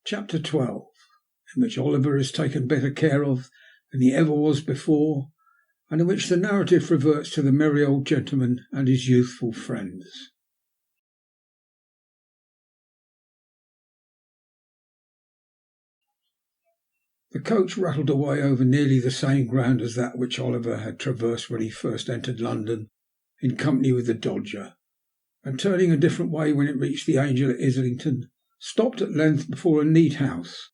Chapter 12, in which Oliver is taken better care of than he ever was before, and in which the narrative reverts to the merry old gentleman and his youthful friends. The coach rattled away over nearly the same ground as that which Oliver had traversed when he first entered London in company with the Dodger, and turning a different way when it reached the Angel at Islington, stopped at length before a neat house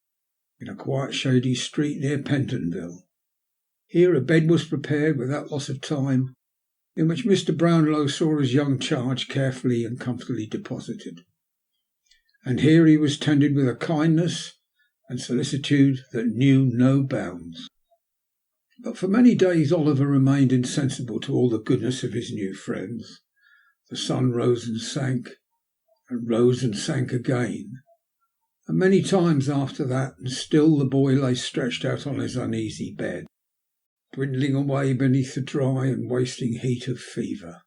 in a quiet shady street near Pentonville. Here a bed was prepared without loss of time, in which Mr. Brownlow saw his young charge carefully and comfortably deposited, and here he was tended with a kindness and solicitude that knew no bounds. But for many days Oliver remained insensible to all the goodness of his new friends. The sun rose and sank again, and many times after that, and still the boy lay stretched out on his uneasy bed, dwindling away beneath the dry and wasting heat of fever.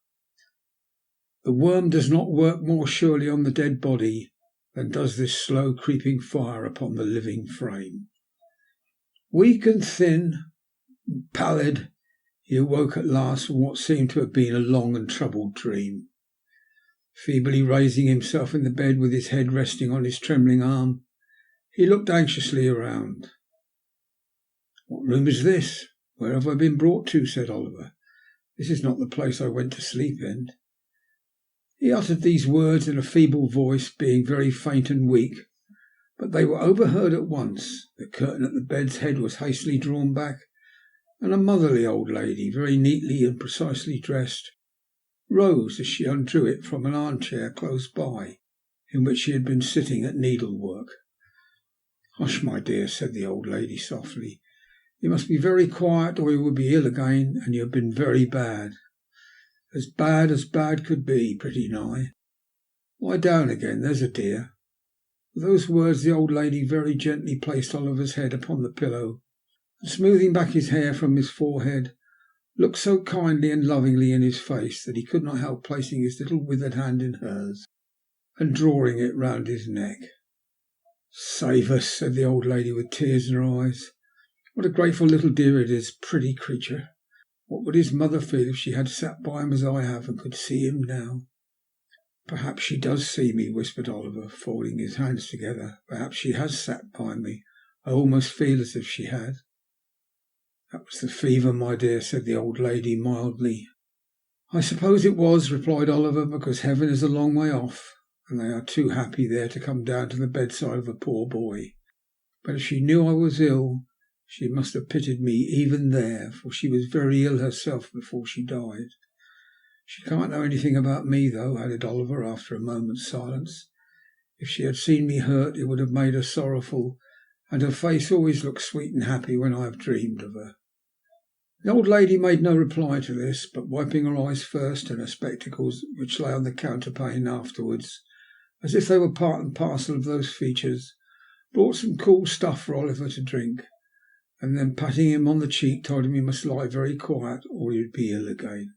The worm does not work more surely on the dead body than does this slow creeping fire upon the living frame. Weak and thin and pallid, he awoke at last from what seemed to have been a long and troubled dream. Feebly raising himself in the bed with his head resting on his trembling arm, he looked anxiously around. "What room is this? Where have I been brought to?" said Oliver. "This is not the place I went to sleep in." He uttered these words in a feeble voice, being very faint and weak, but they were overheard at once. The curtain at the bed's head was hastily drawn back, and a motherly old lady, very neatly and precisely dressed, rose as she undrew it from an armchair close by, in which she had been sitting at needlework. "Hush, my dear," said the old lady softly. "You must be very quiet, or you will be ill again, and you have been very bad. As bad could be, pretty nigh. Lie down again, there's a dear." With those words the old lady very gently placed Oliver's head upon the pillow, and smoothing back his hair from his forehead, looked so kindly and lovingly in his face that he could not help placing his little withered hand in hers and drawing it round his neck. "Save us," said the old lady with tears in her eyes. "What a grateful little dear it is, pretty creature. What would his mother feel if she had sat by him as I have and could see him now?" "Perhaps she does see me," whispered Oliver, folding his hands together. "Perhaps she has sat by me. I almost feel as if she had." "That was the fever, my dear," said the old lady mildly. "I suppose it was," replied Oliver, "because heaven is a long way off, and they are too happy there to come down to the bedside of a poor boy. But if she knew I was ill, she must have pitied me even there, for she was very ill herself before she died. She can't know anything about me, though," added Oliver after a moment's silence. "If she had seen me hurt it would have made her sorrowful, and her face always looks sweet and happy when I have dreamed of her." The old lady made no reply to this, but wiping her eyes first and her spectacles, which lay on the counterpane afterwards, as if they were part and parcel of those features, brought some cool stuff for Oliver to drink, and then patting him on the cheek told him he must lie very quiet or he would be ill again.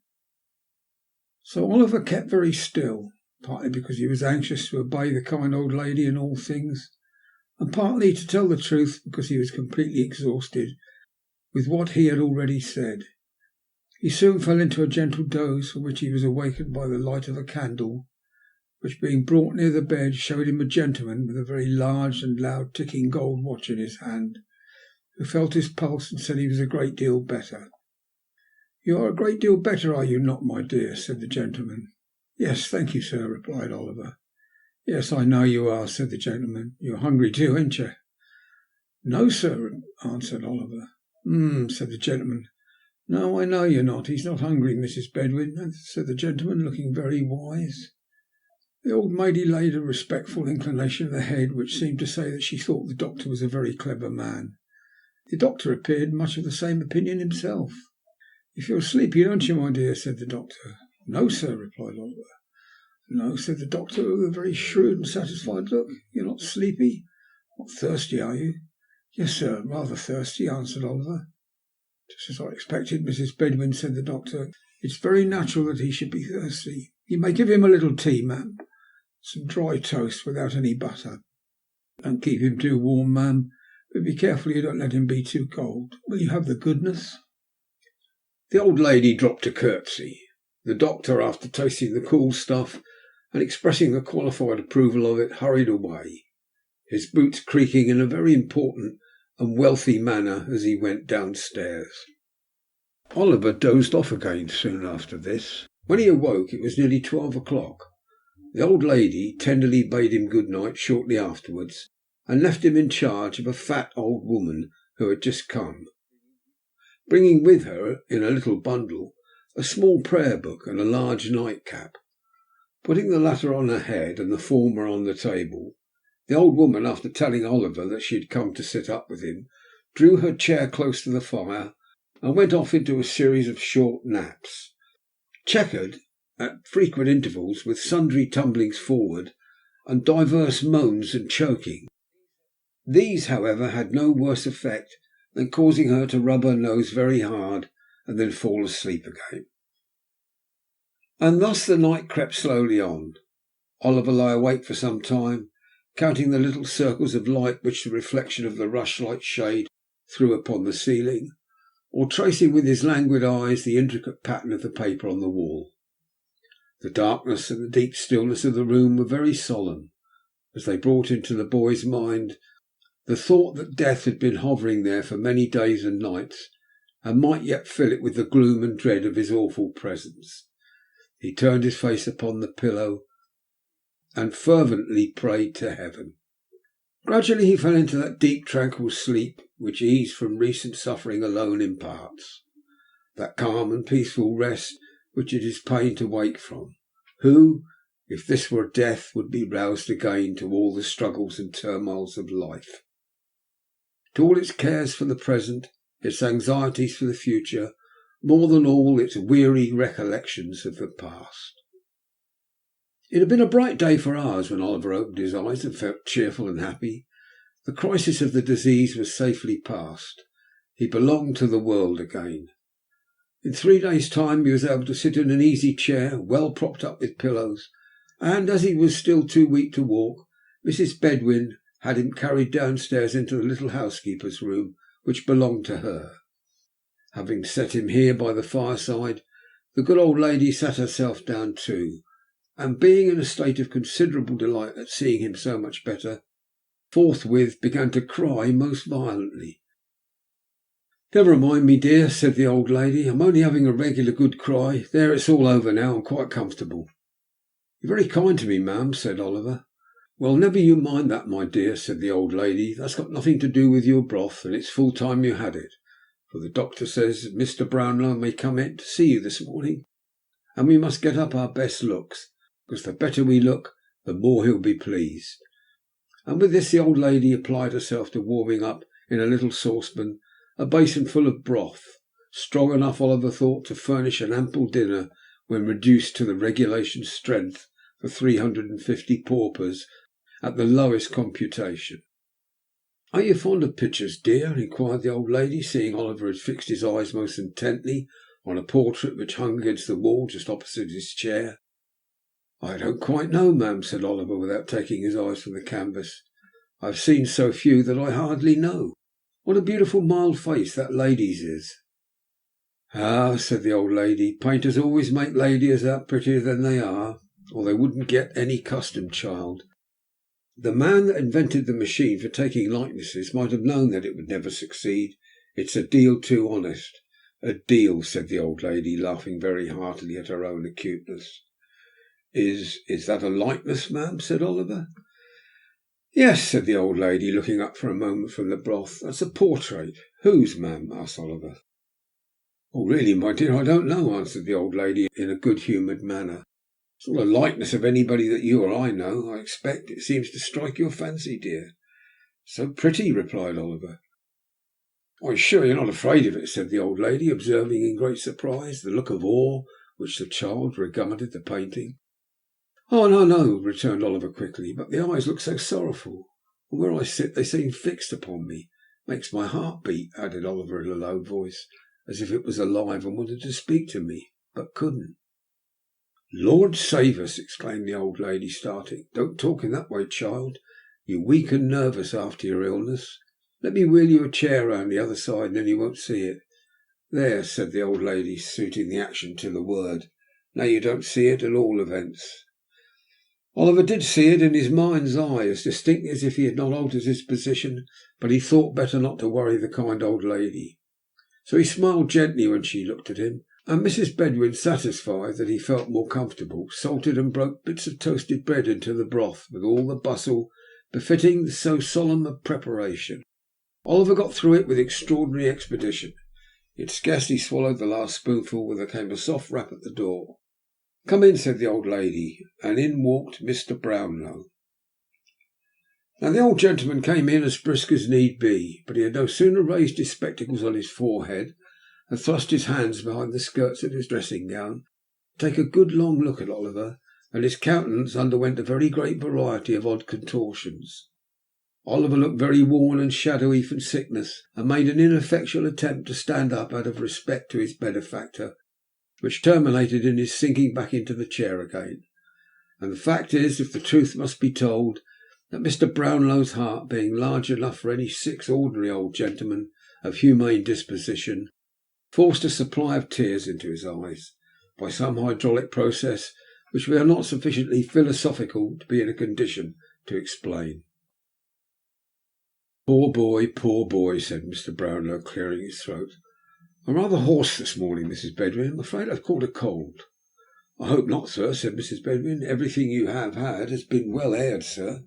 So Oliver kept very still, partly because he was anxious to obey the kind old lady in all things, and partly, to tell the truth, because he was completely exhausted with what he had already said. He soon fell into a gentle doze, from which he was awakened by the light of a candle, which, being brought near the bed, showed him a gentleman with a very large and loud ticking gold watch in his hand, who felt his pulse and said he was a great deal better. "You are a great deal better, are you not, my dear?" said the gentleman. "Yes, thank you, sir," replied Oliver. "Yes, I know you are," said the gentleman. "You're hungry too, ain't you?" "No, sir," answered Oliver. Said the gentleman. "No, I know you're not. He's not hungry, Mrs. Bedwin," said the gentleman, looking very wise. The old lady laid a respectful inclination of the head, which seemed to say that she thought the doctor was a very clever man. The doctor appeared much of the same opinion himself. "You feel sleepy, don't you, my dear?" said the doctor. "No, sir," replied Oliver. "No," said the doctor, with a very shrewd and satisfied look. "You're not sleepy? Not thirsty, are you?" "Yes, sir, rather thirsty," answered Oliver. "Just as I expected, Mrs. Bedwin," said the doctor. "It's very natural that he should be thirsty. You may give him a little tea, ma'am. Some dry toast without any butter." Don't keep him too warm, ma'am, but be careful you don't let him be too cold. Will you have the goodness?" The old lady dropped a curtsy. The doctor, after tasting the cool stuff and expressing a qualified approval of it, hurried away, his boots creaking in a very important and wealthy manner as he went downstairs. Oliver dozed off again soon after this. When he awoke it was nearly 12 o'clock. The old lady tenderly bade him good night shortly afterwards, and left him in charge of a fat old woman who had just come, bringing with her in a little bundle a small prayer book and a large nightcap. Putting the latter on her head and the former on the table, the old woman, after telling Oliver that she had come to sit up with him, drew her chair close to the fire and went off into a series of short naps, checkered at frequent intervals with sundry tumblings forward and divers moans and choking. These, however, had no worse effect than causing her to rub her nose very hard and then fall asleep again. And thus the night crept slowly on. Oliver lay awake for some time, counting the little circles of light which the reflection of the rushlight shade threw upon the ceiling, or tracing with his languid eyes the intricate pattern of the paper on the wall. The darkness and the deep stillness of the room were very solemn, as they brought into the boy's mind the thought that death had been hovering there for many days and nights, and might yet fill it with the gloom and dread of his awful presence. He turned his face upon the pillow and fervently prayed to heaven. Gradually he fell into that deep tranquil sleep which ease from recent suffering alone imparts, that calm and peaceful rest which it is pain to wake from. Who, if this were death, would be roused again to all the struggles and turmoils of life, to all its cares for the present, its anxieties for the future, more than all its weary recollections of the past. It had been a bright day for hours when Oliver opened his eyes and felt cheerful and happy. The crisis of the disease was safely past. He belonged to the world again. In 3 days' time he was able to sit in an easy chair, well propped up with pillows, and as he was still too weak to walk, Mrs. Bedwin had him carried downstairs into the little housekeeper's room which belonged to her. Having set him here by the fireside, the good old lady sat herself down too, and being in a state of considerable delight at seeing him so much better, forthwith began to cry most violently. "Never mind me, dear," said the old lady. "I'm only having a regular good cry. There, it's all over now. I'm quite comfortable." "You're very kind to me, ma'am," said Oliver. "Well, never you mind that, my dear," said the old lady. "That's got nothing to do with your broth, and it's full time you had it, for the doctor says Mr. Brownlow may come in to see you this morning, and we must get up our best looks, because the better we look, the more he'll be pleased." And with this the old lady applied herself to warming up in a little saucepan a basin full of broth, strong enough, Oliver thought, to furnish an ample dinner when reduced to the regulation strength for 350 paupers at the lowest computation. "Are you fond of pictures, dear?" inquired the old lady, seeing Oliver had fixed his eyes most intently on a portrait which hung against the wall just opposite his chair. "I don't quite know, ma'am," said Oliver, without taking his eyes from the canvas. "I have seen so few that I hardly know. What a beautiful mild face that lady's is." "Ah," said the old lady, "painters always make ladies out prettier than they are, or they wouldn't get any custom, child. The man that invented the machine for taking likenesses might have known that it would never succeed. It's a deal too honest." "A deal," said the old lady, laughing very heartily at her own acuteness. Is that a likeness, ma'am?" said Oliver. "Yes," said the old lady, looking up for a moment from the broth. "That's a portrait." "Whose, ma'am?" asked Oliver. "Oh, really, my dear, I don't know," answered the old lady in a good-humoured manner. "It's not a likeness of anybody that you or I know, I expect. It seems to strike your fancy, dear." "So pretty," replied Oliver. "Are you sure you're not afraid of it?" said the old lady, observing in great surprise the look of awe which the child regarded the painting. "Oh, no, no," returned Oliver quickly, "but the eyes look so sorrowful, and where I sit they seem fixed upon me. Makes my heart beat," added Oliver in a low voice, as if it was alive and wanted to speak to me, but couldn't. "Lord save us!" exclaimed the old lady, starting. "Don't talk in that way, child. You're weak and nervous after your illness. Let me wheel you a chair round the other side, and then you won't see it. There," said the old lady, suiting the action to the word. "Now you don't see it, at all events." Oliver did see it in his mind's eye, as distinctly as if he had not altered his position, but he thought better not to worry the kind old lady. So he smiled gently when she looked at him, and Mrs. Bedwin, satisfied that he felt more comfortable, salted and broke bits of toasted bread into the broth with all the bustle befitting so solemn a preparation. Oliver got through it with extraordinary expedition. He had scarcely swallowed the last spoonful when there came a soft rap at the door. "Come in," said the old lady, and in walked Mr. Brownlow. Now the old gentleman came in as brisk as need be, but he had no sooner raised his spectacles on his forehead and thrust his hands behind the skirts of his dressing gown to take a good long look at Oliver, and his countenance underwent a very great variety of odd contortions. Oliver looked very worn and shadowy from sickness, and made an ineffectual attempt to stand up out of respect to his benefactor, which terminated in his sinking back into the chair again. And the fact is, if the truth must be told, that Mr. Brownlow's heart, being large enough for any 6 ordinary old gentlemen of humane disposition, forced a supply of tears into his eyes by some hydraulic process which we are not sufficiently philosophical to be in a condition to explain. Poor boy," said Mr. Brownlow, clearing his throat. "I'm rather hoarse this morning, Mrs. Bedwin. I'm afraid I've caught a cold." "I hope not, sir," said Mrs. Bedwin. "Everything you have had has been well aired, sir."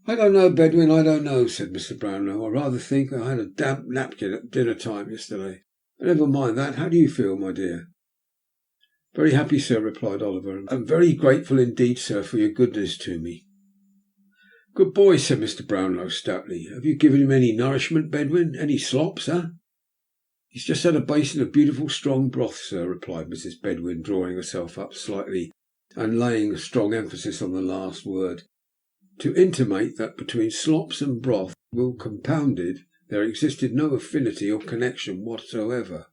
"I don't know, Bedwin, I don't know," said Mr. Brownlow. "I rather think I had a damp napkin at dinner time yesterday. But never mind that. How do you feel, my dear?" "Very happy, sir," replied Oliver, "and very grateful indeed, sir, for your goodness to me." "Good boy," said Mr. Brownlow stoutly. "Have you given him any nourishment, Bedwin? Any slops, eh?" "He's just had a basin of beautiful strong broth, sir," replied Mrs. Bedwin, drawing herself up slightly and laying a strong emphasis on the last word, to intimate that between slops and broth, well compounded, there existed no affinity or connection whatsoever.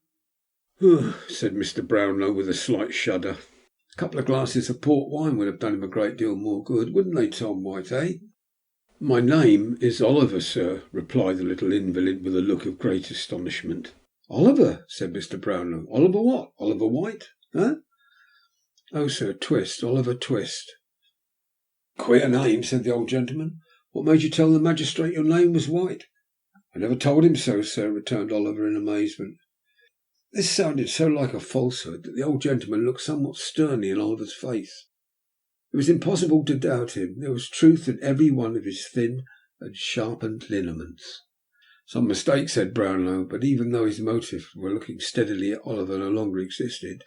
Said Mr. Brownlow with a slight shudder. "A couple of glasses of port wine would have done him a great deal more good, wouldn't they, Tom White, eh?" "My name is Oliver, sir," replied the little invalid with a look of great astonishment. "Oliver?" said Mr. Brownlow. "Oliver what? Oliver White, eh?" "Oh, sir, Twist, Oliver Twist." "Queer name," said the old gentleman. "What made you tell the magistrate your name was White?" "I never told him so, sir," returned Oliver in amazement. This sounded so like a falsehood that the old gentleman looked somewhat sternly in Oliver's face. It was impossible to doubt him. There was truth in every one of his thin and sharpened lineaments. "Some mistake," said Brownlow, but even though his motive for looking steadily at Oliver no longer existed,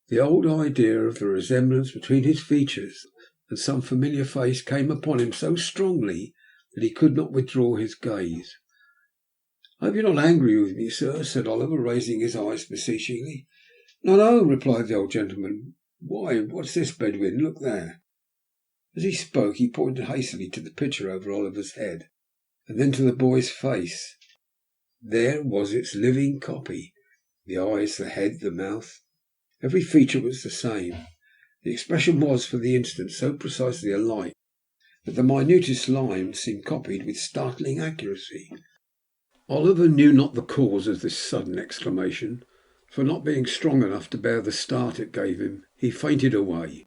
the old idea of the resemblance between his features and some familiar face came upon him so strongly that he could not withdraw his gaze. "I hope you are not angry with me, sir," said Oliver, raising his eyes beseechingly. "No, no," replied the old gentleman. "Why, what's this, Bedwin? Look there." As he spoke he pointed hastily to the picture over Oliver's head, and then to the boy's face. There was its living copy. The eyes, the head, the mouth, every feature was the same. The expression was, for the instant, so precisely alike that the minutest lines seemed copied with startling accuracy. Oliver knew not the cause of this sudden exclamation, for not being strong enough to bear the start it gave him, he fainted away.